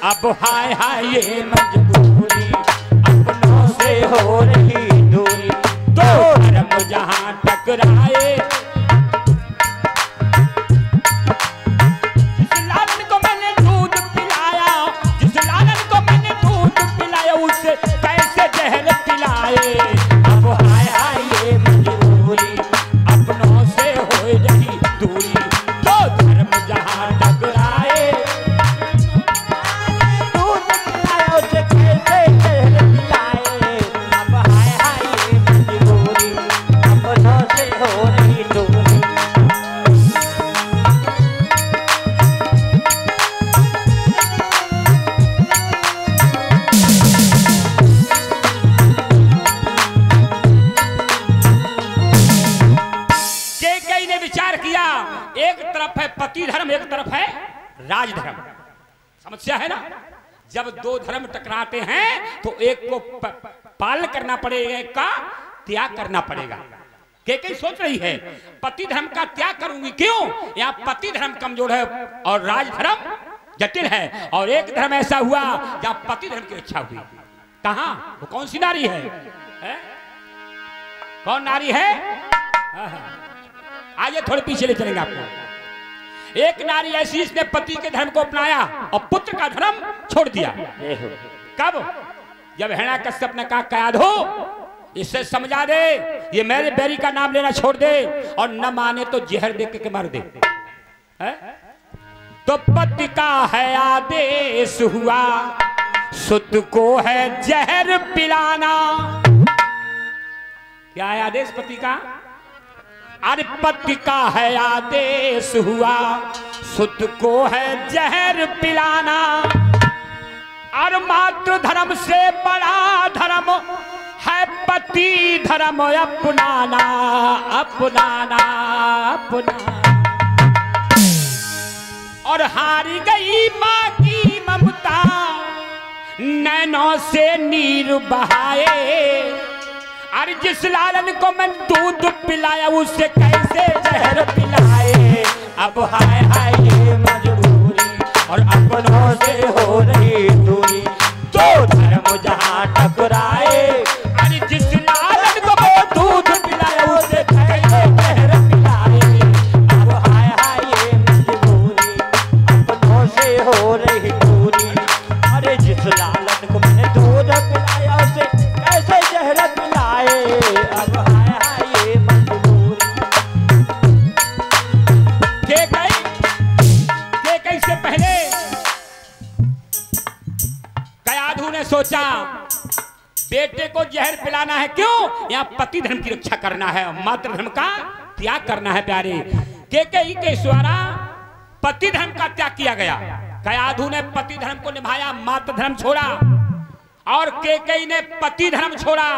अब हाय हाय ये मजबूरी, अपनों से हो रही दूरी, दो धर्म जहां टकराए। जिस लालन को मैंने दूध पिलाया, जिस लालन को मैंने दूध पिलाया, उसे कैसे जहर पिलाए। अब हाय हाय ये मजबूरी, अपनों से हो रही दूरी, दो धर्म जहां टकराए। दूध पिलाया उसे कैसे जहर पिलाए। अब हाय हाय ये मजबूरी, अपनों से हो रही दूरी। केकई ने विचार किया, एक तरफ है पति धर्म, एक तरफ है राज धर्म। समस्या है ना, जब दो धर्म टकराते हैं तो एक को पालन करना पड़ेगा, एक का त्याग करना पड़ेगा। केकई सोच रही है पति धर्म का त्याग करूंगी, क्यों? यहाँ पति धर्म कमजोर है और राज धर्म जटिल है, और एक धर्म ऐसा हुआ जहाँ पति धर्म की रक्षा हुई। कहाँ? वो कौन सी नारी है? कौन नारी है? आइए थोड़े पीछे ले चलेंगे आपको। एक नारी ऐसी इसने पति के धर्म को अपनाया और पुत्र का धर्म छोड़ दिया। कब? जब हिरण्याकश्यप ने कहा कयाधु इससे समझा दे, ये मेरे बैरी का नाम लेना छोड़ दे, और न माने तो जहर दे के मार दे। तो पति का है आदेश हुआ, सुत को है जहर पिलाना। क्या है आदेश पति का? अरे पति का है आदेश हुआ, सुत को है जहर पिलाना। और मातृ धर्म से बड़ा धर्म है पति धर्म अपनाना, अपनाना, अपनाना। और हारी गई माँ की ममता, नैनों से नीर बहाए। अरे जिस लालन को मैं दूध पिलाया, उसे कैसे जहर पिलाए। अब हाय हाय ये मजबूरी, और अपनों से हो रही दूरी, दो धर्म जहां टकराए। अरे जिस लालन को मैं दूध पिलाया, उसे कैसे जहर पिलाए। अब हाय हाय ये मजबूरी, अपनों से हो रही दूरी। अरे जिस लालन को मैंने दूध पिलाया, उसे कैसे जहर पिलाए। अब हाय हाय ये मजबूरी। केकई से पहले कयाधु ने सोचा बेटे को जहर पिलाना है, क्यों? यहाँ पति धर्म की रक्षा करना है, मातृ धर्म का त्याग करना है। प्यारे केकई के द्वारा पति धर्म का त्याग किया गया। कयाधु ने पति धर्म को निभाया, मातृ धर्म छोड़ा, और केकई ने पति धर्म छोड़ा,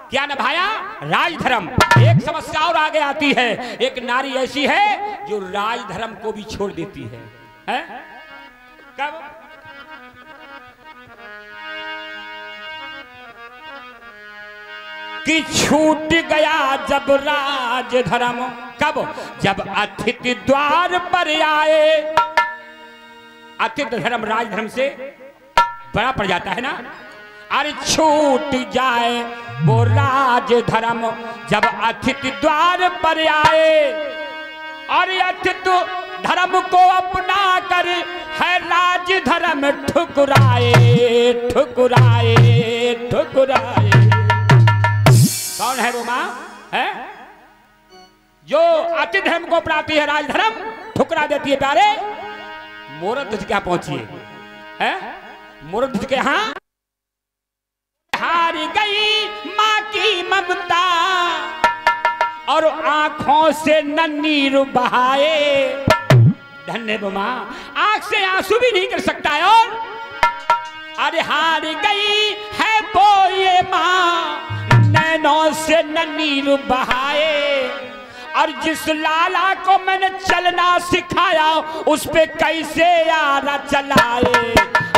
क्या निभाया? राज धर्म। एक समस्या और आगे आती है, एक नारी ऐसी है जो राज धर्म को भी छोड़ देती है? कब? कि छूट गया जब राज धर्म। कब? जब अतिथि द्वार पर आए। अतिथि धर्म राज धर्म से बड़ा पड़ जाता है ना। अरे छूट जाए वो राज धर्म, जब अतिथि द्वार पर आए। और अतिथि धर्म को अपना कर है राज धर्म ठुकराए, ठुकराए, ठुकराए। कौन है वो माँ है जो अतिथि धर्म को अपनाती है, राज धर्म ठुकरा देती है? प्यारे मोरध्वज क्या पहुंची है? मोरध्वज के यहाँ हार गई माँ की ममता, और आंखों से नीर बहाए। धन्य वो माँ, आंख से आंसू भी नहीं कर सकता है। और अरे हार गई है वो ये माँ, नैनों से नीर बहाए। और जिस लाला को मैंने चलना सिखाया, उस पे कैसे यारा चलाए।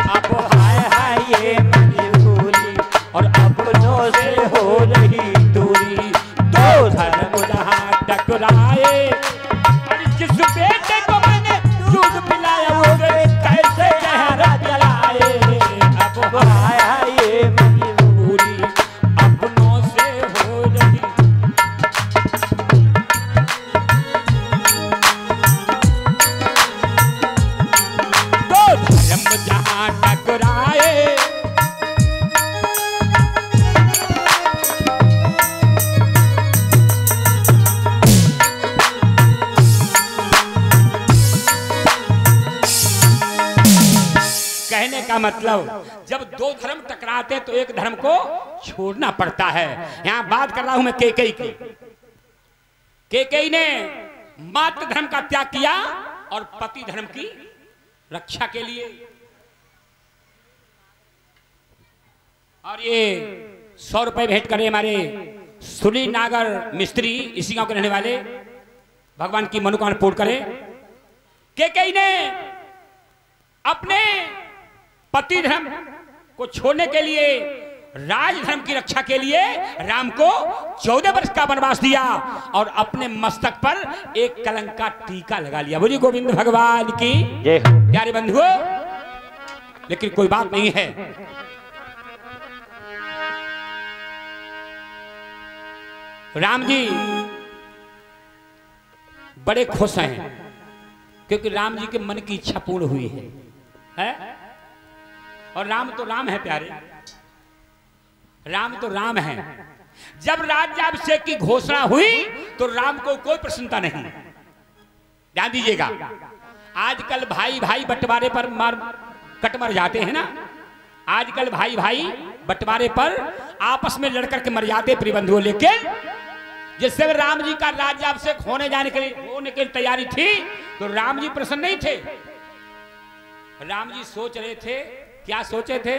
अब हाय हाय ये मजबूरी, और अपनों से हो रही दूरी, दो धर्म जहां टकराए। और जिस बेटे को मैंने दूध पिलाया, उसे कैसे जहर जलाए। कहने का मतलब जब दो धर्म टकराते तो एक धर्म को छोड़ना पड़ता है। यहां बात कर रहा हूं मैं कैकेयी की। कैकेयी ने मातृ धर्म का त्याग किया और पति धर्म की रक्षा के लिए। और ये 100 रुपए भेंट करे हमारे सुनी नागर मिस्त्री, इसी गांव के रहने वाले, भगवान की मनोकामना पूर्ण करे। कैकेयी ने अपने पति धर्म को छोड़ने के लिए, राज धर्म की रक्षा के लिए राम को 14 वर्ष का वनवास दिया और अपने मस्तक पर एक कलंक का टीका लगा लिया। बोलिए गोविंद भगवान की जय। प्यारे बंधुओं, लेकिन कोई बात नहीं है। राम जी बड़े खुश हैं क्योंकि राम जी के मन की इच्छा पूर्ण हुई है? और राम तो राम है प्यारे, राम तो राम है। जब राज्याभिषेक की घोषणा हुई तो राम को कोई प्रसन्नता नहीं। ध्यान दीजिएगा, आजकल भाई भाई बंटवारे पर कट मर जाते हैं ना। आजकल भाई भाई बंटवारे पर आपस में लड़कर के मर जाते प्रिबंधुओं। लेकिन जिससे राम जी का राज्याभिषेक होने की तैयारी थी तो राम जी प्रसन्न नहीं थे। राम जी सोच रहे थे, क्या सोचे थे?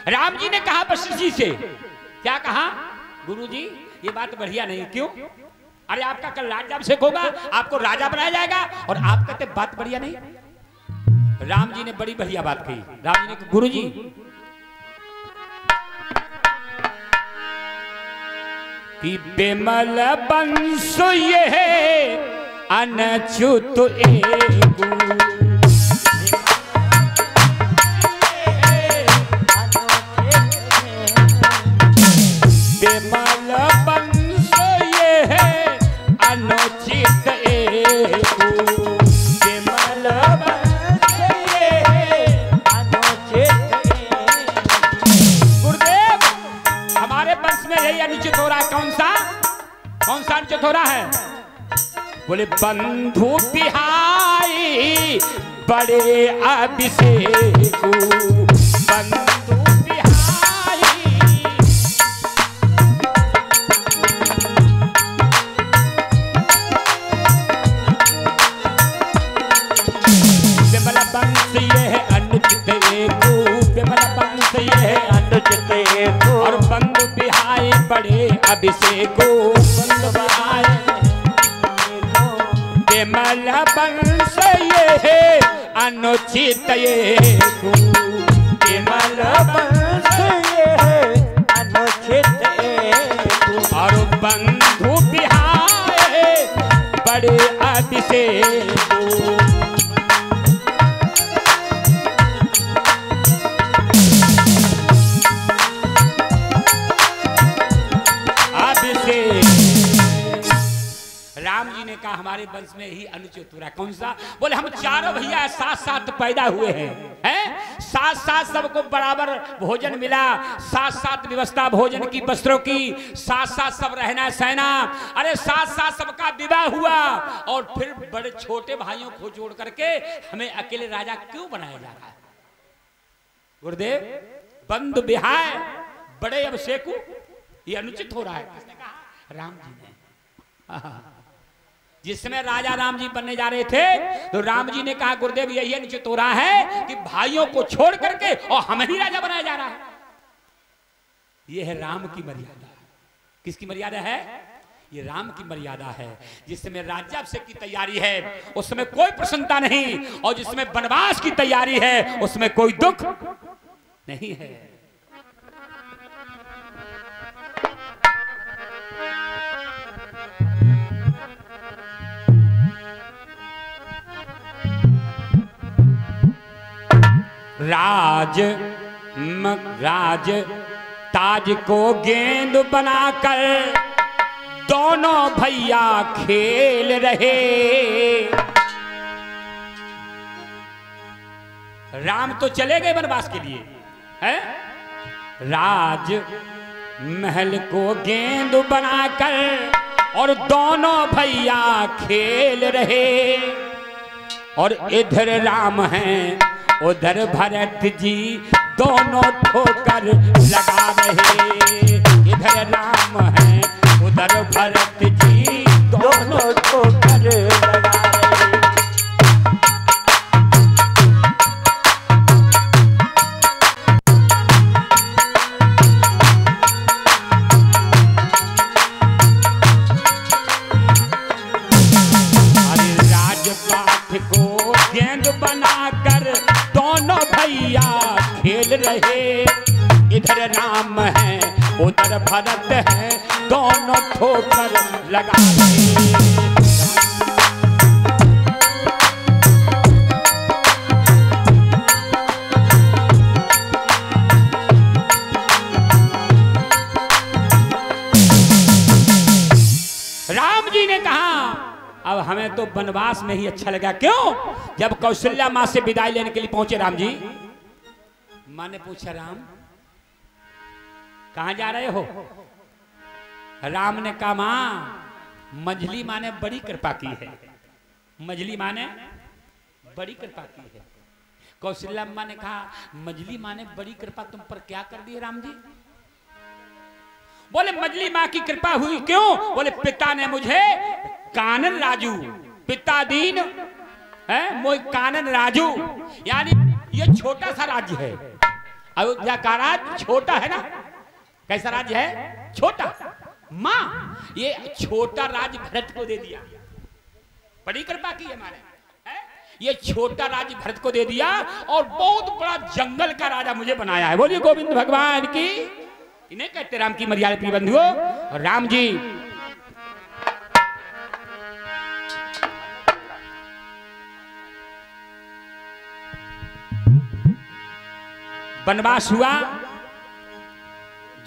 राम जी ने कहा वशिष्ठ जी से, क्या कहा? गुरु जी ये बात बढ़िया नहीं। क्यों? अरे आपका कल राज्याभिषेक होगा, आपको राजा बनाया जाएगा और आप कहते बात बढ़िया नहीं। राम जी ने बड़ी बढ़िया बात कही। राम जी ने कहा गुरु जी कि बेमल बंस ये है अनच्युत एकु, बेमल बंस ये है अनुचित एकु, बेमल बंस ये है अनुचित एकु। गुरुदेव हमारे वंश में यही अनुचित हो रहा है। कौन सा अनुचित हो रहा है? बोले बंधु बिहाई बड़े अभिषेक, बंधु बिहाई बेमल बंश ये है अनुचित एकु, बेमल बंश ये है अनुचित एकु। और बंधु बिहाई बड़े अभिषेक, बंधु बिहाई बेमल बंश ये है अनुचित एकु, बेमल बंश ये है अनुचित एकु। और बंधु बिहाए बड़े अभिषेक, राम जी ने कहा हमारे वंश में ही अनुचित हो रहा है। कौन सा? बोले हम चारों भैया साथ साथ पैदा हुए हैं, साथ साथ सबको बराबर भोजन मिला, साथ साथ व्यवस्था भोजन की, वस्त्रों की, साथ साथ सब रहना सहना, अरे साथ साथ सबका विवाह हुआ। और फिर बड़े छोटे भाइयों को छोड़ करके हमें अकेले राजा क्यों बनाया जा रहा है? गुरुदेव बंधु बिहाय बड़े अभिषेक, ये अनुचित हो रहा है। किसने कहा? राम जी ने। जिस समय राजा राम जी बनने जा रहे थे तो राम जी ने कहा गुरुदेव यही अनुचित हो रहा है कि भाइयों को छोड़ करके और हमें ही राजा बनाया जा रहा है। यह है राम की मर्यादा। किसकी मर्यादा है? ये राम की मर्यादा है। जिस समय राज्याभिषेक की तैयारी है उस समय कोई प्रसन्नता नहीं, और जिस समय वनवास की तैयारी है उसमें कोई दुख नहीं है। राज ताज को गेंद बनाकर दोनों भैया खेल रहे। राम तो चले गए वनवास के लिए, है? राज महल को गेंद बनाकर और दोनों भैया खेल रहे। और इधर राम हैं उधर भरत जी, दोनों ठोकर लगा रहे। इधर राम हैं उधर भरत जी, दोनों ठोकर लगा रहे। को गेंद बनाकर दोनों भैया खेल रहे। इधर राम है उधर भरत है, दोनों ठोकर लगा रहे। राम जी ने कहा अब हमें तो वनवास में ही अच्छा लगा। क्यों? जब कौशल्या मां से विदाई लेने के लिए पहुंचे राम जी, मां ने पूछा राम कहां जा रहे हो? राम ने कहा मां मझली मां ने बड़ी कृपा की है। मझली मां ने बड़ी कृपा की है। कौशल्या मां ने कहा मझली मां ने बड़ी कृपा तुम पर क्या कर दी है राम जी? बोले मझली मां की कृपा हुई। क्यों? बोले पिता ने मुझे कानन राजू, पिता दीन है मोई कानन राजू, यानी ये छोटा सा राज्य है। अयोध्या का राज्य छोटा है ना, कैसा राज्य है? छोटा। मां ये छोटा राज्य भरत को दे दिया, बड़ी कृपा की है माने। ये छोटा राज्य भरत को दे दिया और बहुत बड़ा जंगल का राजा मुझे बनाया है। बोलिए गोविंद भगवान की। इन्हें कहते राम की मर्यादा प्रिय बंधुओं। राम जी वनवास हुआ,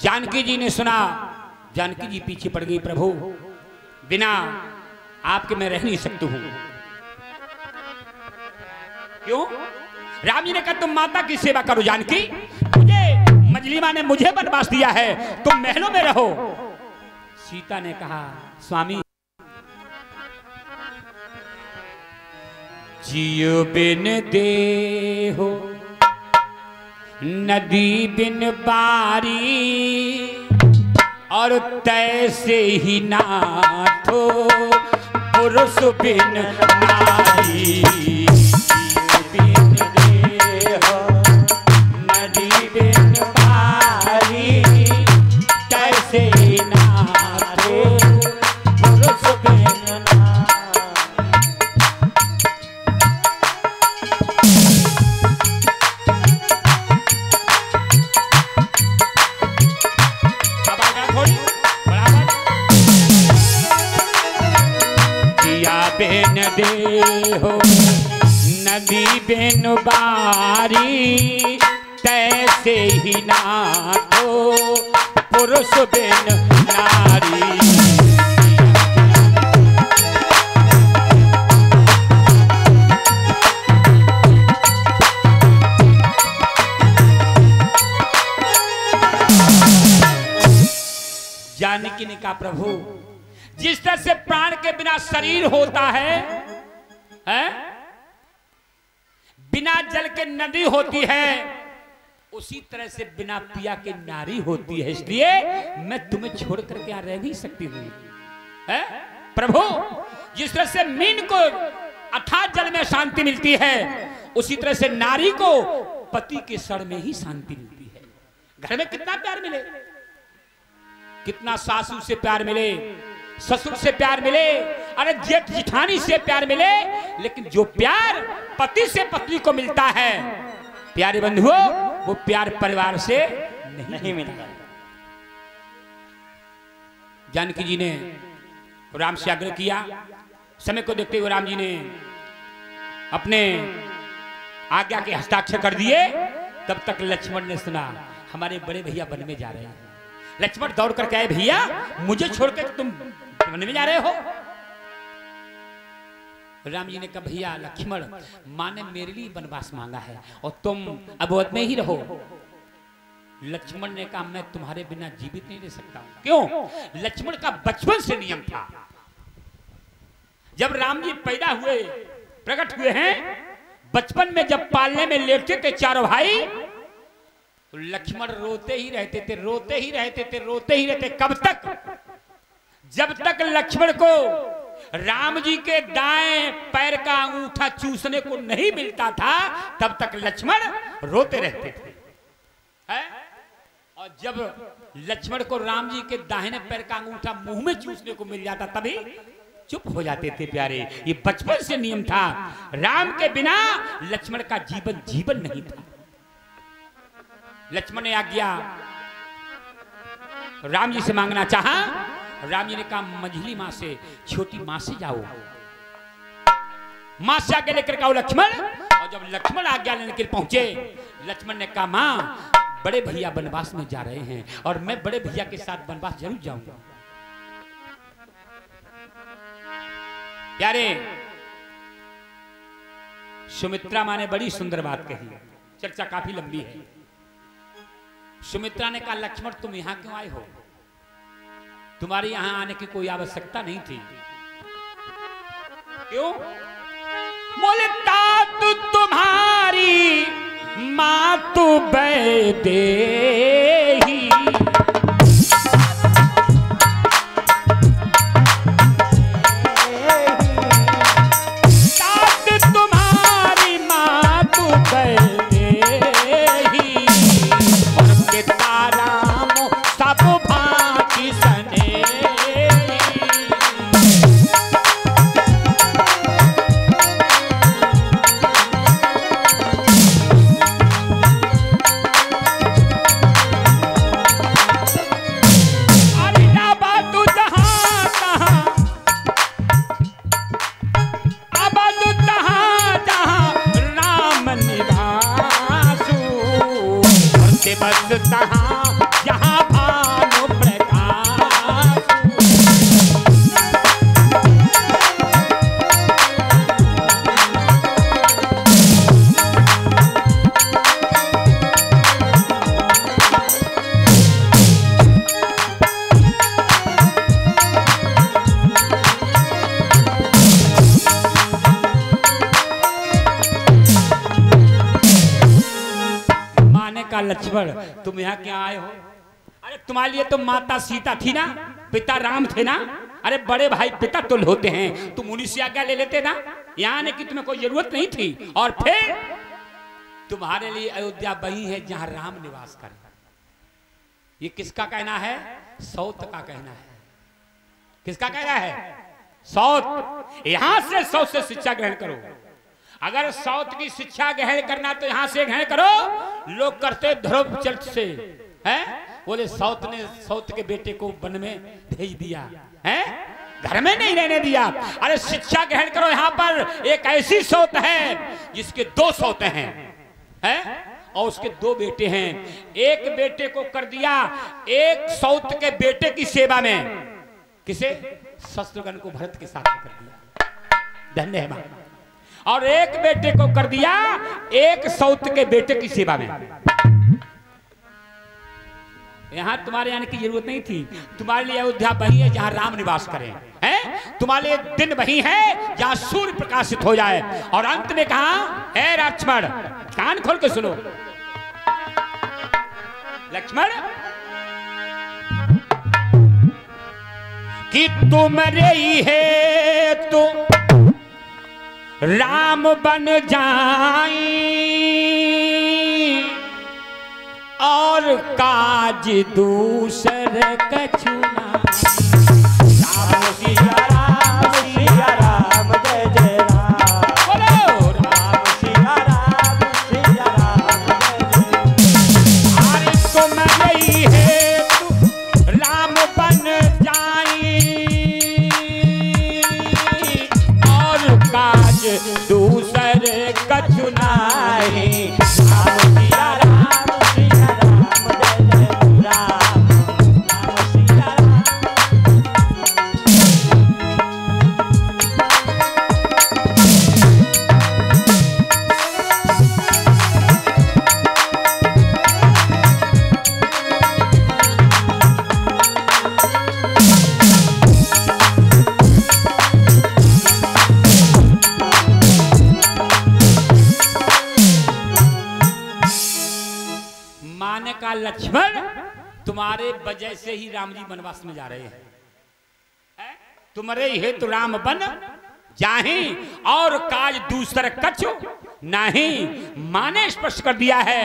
जानकी जी ने सुना, जानकी जी पीछे पड़ गई। प्रभु बिना आपके मैं रह नहीं सकती हूं। क्यों? राम जी ने कहा तुम माता की सेवा करो जानकी, मुझे मझली मां ने मुझे वनवास दिया है, तुम महलों में रहो। सीता ने कहा स्वामी जियो बिन देहो नदी बिन बारी, और तैसे ही नाथो पुरुष बिन नारी। बिन देहो नदी बिन बारी, तैसे ही नाथो पुरुष बिन नारी। बिन देहो नदी बिन बारी, तैसे ही नाथो पुरुष बिन नारी। जानकी ने कहा प्रभु जिस तरह से प्राण के बिना शरीर होता है, बिना जल के नदी होती है, उसी तरह से बिना पिया के नारी होती है। इसलिए मैं तुम्हें छोड़ करके यहाँ रह नहीं सकती हूँ। प्रभु जिस तरह से मीन को अथाह जल में शांति मिलती है, उसी तरह से नारी को पति के सर में ही शांति मिलती है। घर में कितना प्यार मिले, कितना सासू से प्यार मिले, ससुर से प्यार मिले, अरे जेठ जिठानी से प्यार मिले, लेकिन जो प्यार पति से पत्नी को मिलता है प्यारे बंधुओं, वो प्यार परिवार से नहीं मिलता। जानकी जी ने राम से आग्रह किया। समय को देखते हुए राम जी ने अपने आज्ञा के हस्ताक्षर कर दिए। तब तक लक्ष्मण ने सुना हमारे बड़े भैया वन में जा रहे हैं। लक्ष्मण दौड़ कर कहे भैया मुझे छोड़कर तुम वन में जा रहे हो? राम जी ने कहा भैया लक्ष्मण मां ने मेरे लिए वनवास मांगा है और तुम अवध में ही रहो। लक्ष्मण ने कहा मैं तुम्हारे बिना जीवित नहीं रह सकता। क्यों? लक्ष्मण का बचपन से नियम था, जब राम जी पैदा हुए प्रकट हुए हैं। बचपन में जब पालने में लेटते थे चारों भाई, तो लक्ष्मण रोते ही रहते थे, रोते ही रहते थे, रोते ही रहते। कब तक? जब तक लक्ष्मण को राम जी के दाएं पैर का अंगूठा चूसने को नहीं मिलता था, तब तक लक्ष्मण रोते रहते थे। है? और जब लक्ष्मण को राम जी के दाहिने पैर का अंगूठा मुंह में चूसने को मिल जाता, तभी चुप हो जाते थे प्यारे। ये बचपन से नियम था। राम के बिना लक्ष्मण का जीवन जीवन नहीं था। लक्ष्मण ने आज्ञा राम जी से मांगना चाहा। राम जी ने कहा मंझली मां से, छोटी मां से जाओ, मां से आगे लेकर आओ लक्ष्मण। और जब लक्ष्मण आज्ञा लेने के लिए पहुंचे, लक्ष्मण ने कहा मां, बड़े भैया वनवास में जा रहे हैं और मैं बड़े भैया के साथ वनवास जरूर जाऊंगा। प्यारे, सुमित्रा मां ने बड़ी सुंदर बात कही, चर्चा काफी लंबी है। सुमित्रा ने कहा लक्ष्मण तुम यहां क्यों आए हो? तुम्हारे यहां आने की कोई आवश्यकता नहीं थी। क्यों? बोले तात तुम्हारी मातु वैदेही, तात तुम्हारी मातु वैदेही, और पिता राम सब भांति सने। बस तहाँ जहाँ भानु प्रकाश, का लक्ष्मण तुम यहाँ क्या आए हो? अरे तुम्हारे लिए तो माता सीता थी ना, पिता राम थे ना। अरे बड़े भाई पिता तुल्य होते हैं, तुम उन्हीं से आज्ञा ले लेते ना। यहाँ आने की तुम्हें कोई जरूरत नहीं थी। और फिर तुम्हारे लिए अयोध्या वही है जहां राम निवास करे। ये किसका कहना है? सौत का कहना है। किसका कहना है? सौत। यहां से सौत से शिक्षा ग्रहण करो। अगर सौत की शिक्षा ग्रहण करना तो यहां से ग्रहण करो। लोग करते ध्रुव चर्च से हैं, बोले सौत ने सौत के बेटे को वन में भेज दिया है, घर में नहीं रहने दिया। अरे शिक्षा ग्रहण करो। यहाँ पर एक ऐसी सौत है जिसके 2 सौते हैं और उसके 2 बेटे हैं। एक बेटे को कर दिया एक सौत के बेटे की सेवा में। किसे? शत्रुघ्न को भरत के साथ कर दिया। धन्य है। और एक बेटे को कर दिया एक सौत के बेटे की सेवा में। यहां तुम्हारे आने की जरूरत नहीं थी। तुम्हारे लिए अयोध्या वही है जहां राम निवास करें, हैं? तुम्हारे लिए दिन वही है जहां सूर्य प्रकाशित हो जाए। और अंत में कहा, हे लक्ष्मण, कान खोल के सुनो। लक्ष्मण, कि तुम रही है तो राम बन जाई, और काज दूसर कछु ना। राम सिया राम जय जय राम। बोलो राम सिया राम जय जय। अरे तुम रही है तू राम बन जाई, और काज दूसर कछु नाही। राम सिया राम लक्ष्मण तुम्हारे वजह से ही राम जी वनवास में जा रहे हैं, तुम्हारे हेतु राम बन जाहि और काज दूसर कछु नहीं। माँ ने स्पष्ट कर दिया है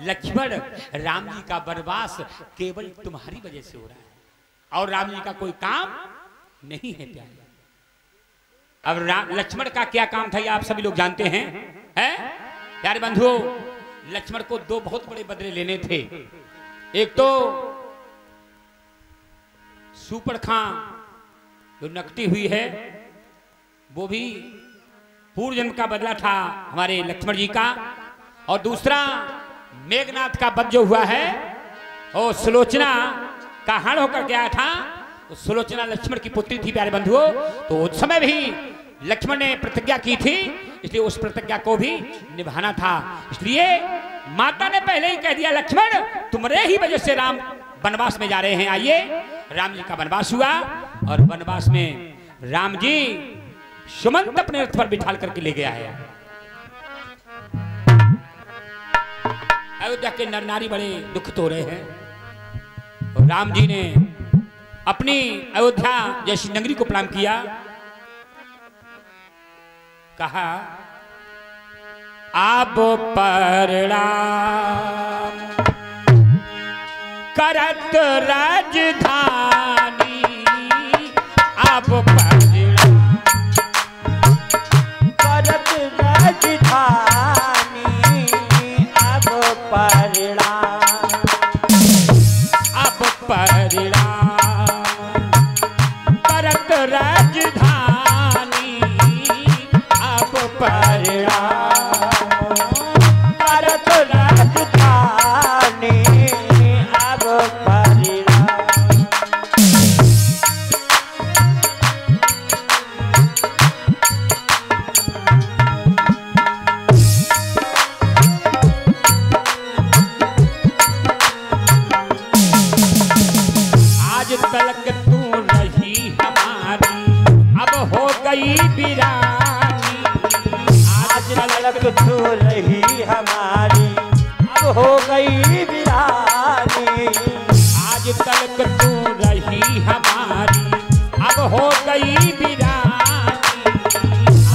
लक्ष्मण राम जी का वनवास केवल तुम्हारी वजह से हो रहा है और राम जी का कोई काम नहीं है प्यारे। अब लक्ष्मण का क्या काम था ये आप सभी लोग जानते हैं, प्यारे बंधुओं। लक्ष्मण को दो बहुत बड़े बदले लेने थे। एक तो सुपरखां जो नकटी हुई है वो भी पूर्व जन्म का बदला था हमारे लक्ष्मण जी का, और दूसरा मेघनाथ का वध जो हुआ है और सुलोचना का हरण होकर के आया था। तो सुलोचना लक्ष्मण की पुत्री थी प्यारे बंधुओं। तो उस समय भी लक्ष्मण ने प्रतिज्ञा की थी, इसलिए उस प्रतिज्ञा को भी निभाना था। इसलिए माता ने पहले ही कह दिया लक्ष्मण तुम्हारे ही वजह से राम वनवास में जा रहे हैं। आइए राम जी का वनवास हुआ और वनवास में राम जी सुमंत अपने रथ पर बिठाल करके ले गया है। अयोध्या के नर नारी बड़े दुखित हो रहे हैं और राम जी ने अपनी अयोध्या जैसी नगरी को प्रणाम किया, कहा आप प्रणाम करत राजधानी, आप प्रणाम करत राजधानी, आप प्रणाम आप प्रणाम करत राजधानी, आप प्रणाम करत राजधानी, आप प्रणाम। आज तलक तू रही हमारी अब हो गई वीरानी, आज तलक तू रही हमारी अब हो गई वीरानी, आज तलक तू रही हमारी अब हो गई वीरानी,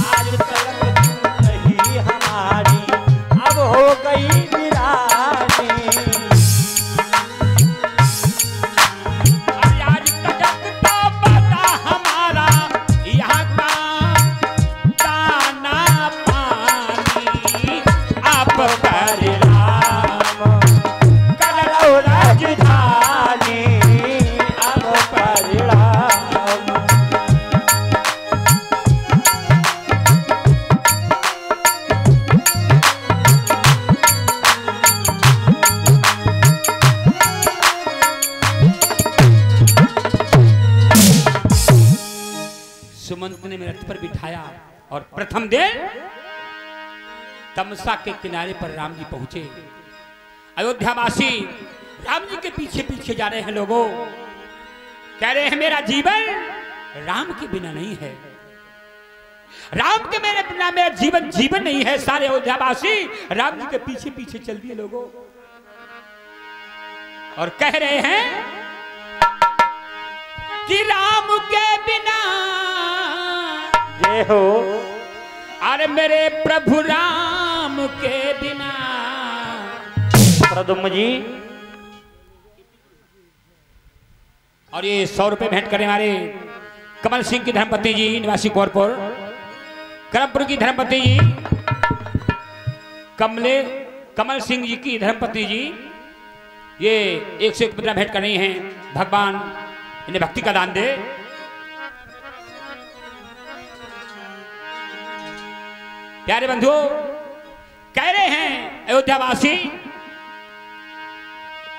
आज तलक तू रही हमारी अब हो गई वीरानी। अरे आज तलक तो पता हमारा यहाँ का दाना पानी, आप प्रणाम करो राजधानी, अब प्रणाम। सुमंत ने मेरे रथ पर बिठाया और प्रथम दिन तमसा के किनारे पर राम जी पहुंचे। अयोध्यावासी राम जी के पीछे पीछे जा रहे हैं। लोगों कह रहे हैं मेरा जीवन राम के बिना नहीं है, राम के मेरे बिना मेरा जीवन जीवन नहीं है। सारे अयोध्यावासी राम जी के पीछे पीछे चल दिए लोगों और कह रहे हैं कि राम के बिना जय हो, अरे मेरे प्रभु राम के बिना। प्रदुम्न जी और ये 100 रुपए भेंट करें हमारे कमल सिंह की धर्मपति जी निवासी कौरपुर, करमपुर की धर्मपति जी कमल सिंह जी की धर्मपति जी, ये 101 मुद्रा भेंट कर रही हैं। भगवान इन्हें भक्ति का दान दे। प्यारे बंधुओं कह रहे हैं अयोध्यावासी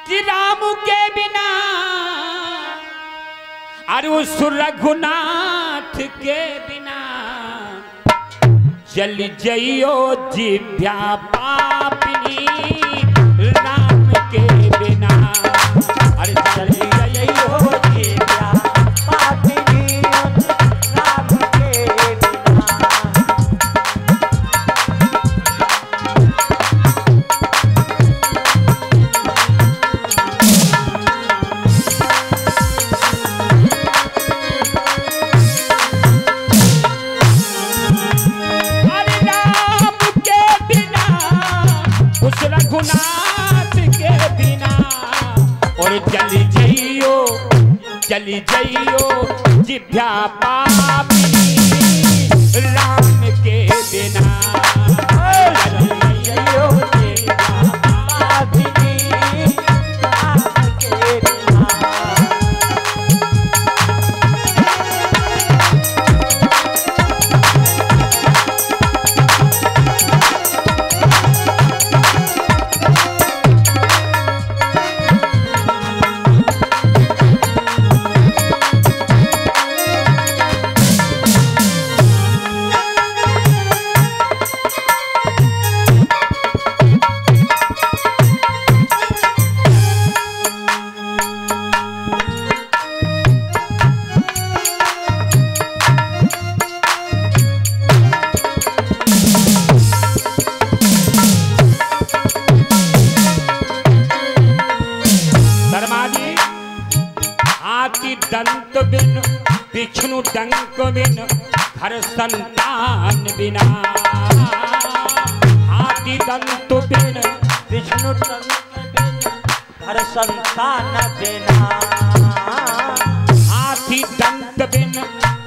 कि राम के बिना और उस रघुनाथ के बिना जल जइयो जिभ्या पापिनी, राम के बिना अरे चल जइयो जिभ्या पापिनी, राम के बिना। जली जइयो जिभ्या पापी राम के बिना जली जइयो जिभ्या पापी राम के बिना। दंत बिन विष्णु डंक बिन घर संतान बिना। हाथी दंत बिन विष्णु डंक बिन घर संतान बिना। हाथी दंत बिन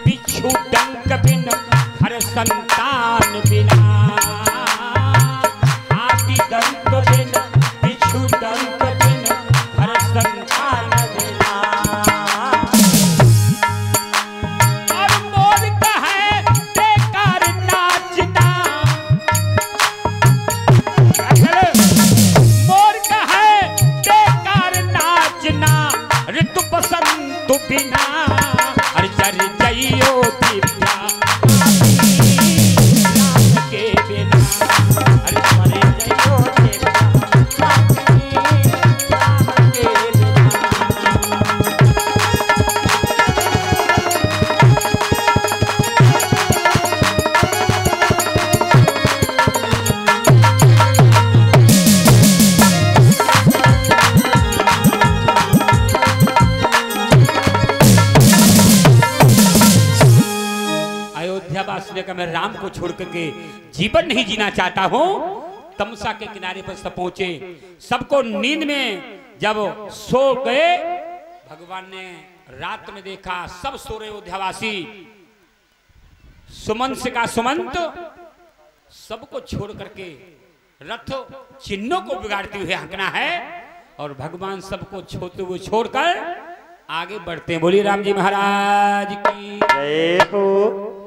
विष्णु डंक बिन घर संतान बिना। हाथी दंत बिन विष्णु डंक बिन घर संतान बिना। तू बिना हर जर जइयो दिव्या राम के बिना हर मरे जइयो दिव्या राम के बिना। अयोध्यावासी ने कहा मैं राम को छोड़ करके जीवन नहीं जीना चाहता हूं। तमसा के किनारे पर सब पहुंचे, सबको नींद में जब सो गए, भगवान ने रात में देखा सब सो रहे अयोध्यावासी। सुमंत का सुमंत सबको छोड़ करके रथ चिन्हों को बिगाड़ते हुए हंकना है और भगवान सबको छोड़ते हुए छोड़कर आगे बढ़ते हैं। बोलिए राम जी महाराज की जय हो।